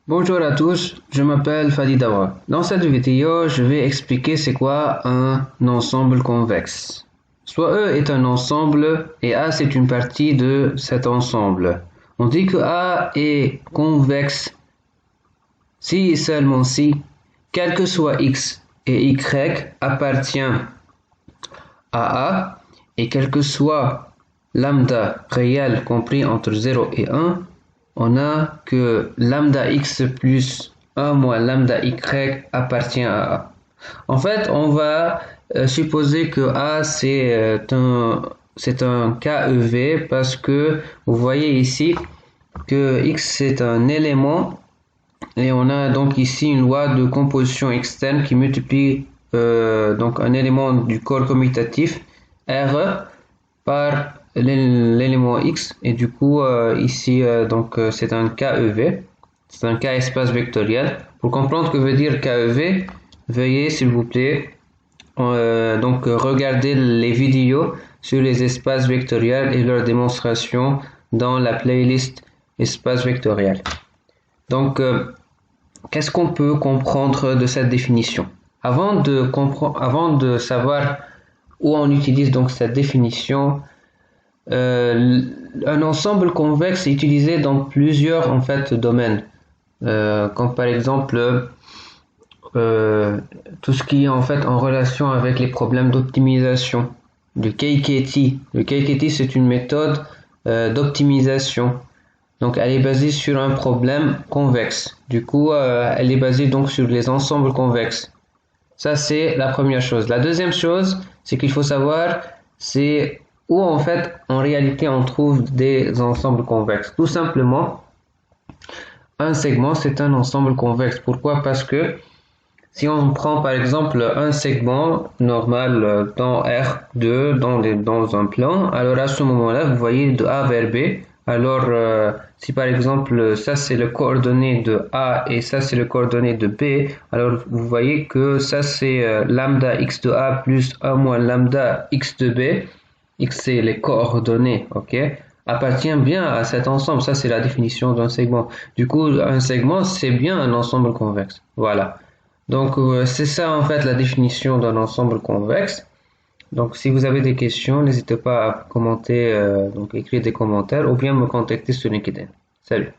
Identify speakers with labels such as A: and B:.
A: Bonjour à tous, je m'appelle Fadi Dawa. Dans cette vidéo, je vais expliquer c'est quoi un ensemble convexe. Soit E est un ensemble et A c'est une partie de cet ensemble. On dit que A est convexe si et seulement si, quel que soit X et Y appartient à A et quel que soit lambda réel compris entre 0 et 1, on a que lambda x plus 1 moins lambda y appartient à A. En fait, on va supposer que A c'est un KEV parce que vous voyez ici que x c'est un élément et on a donc ici une loi de composition externe qui multiplie donc un élément du corps commutatif R par l'élément x et du coup ici c'est un KEV, c'est un K espace vectoriel. Pour comprendre ce que veut dire KEV, veuillez s'il vous plaît regarder les vidéos sur les espaces vectoriels et leur démonstration dans la playlist espace vectoriel. Donc qu'est-ce qu'on peut comprendre de cette définition? Avant de savoir où on utilise donc cette définition, un ensemble convexe est utilisé dans plusieurs en fait domaines, comme par exemple tout ce qui est en fait en relation avec les problèmes d'optimisation. Le KKT. Le KKT c'est une méthode d'optimisation. Donc elle est basée sur un problème convexe. Du coup, elle est basée donc sur les ensembles convexes. Ça c'est la première chose. La deuxième chose, c'est qu'il faut savoir c'est où en fait en réalité on trouve des ensembles convexes. Tout simplement, un segment c'est un ensemble convexe. Pourquoi? Parce que si on prend par exemple un segment normal dans R2 dans un plan, alors à ce moment-là, vous voyez de A vers B. Alors si par exemple ça c'est le coordonnée de A et ça c'est le coordonnée de B, alors vous voyez que ça c'est lambda x de A plus 1 moins lambda x de B, x c'est les coordonnées, ok, appartient bien à cet ensemble. Ça c'est la définition d'un segment. Du coup un segment c'est bien un ensemble convexe. Voilà. Donc c'est ça en fait la définition d'un ensemble convexe. Donc si vous avez des questions, n'hésitez pas à commenter, donc écrire des commentaires ou bien me contacter sur LinkedIn. Salut.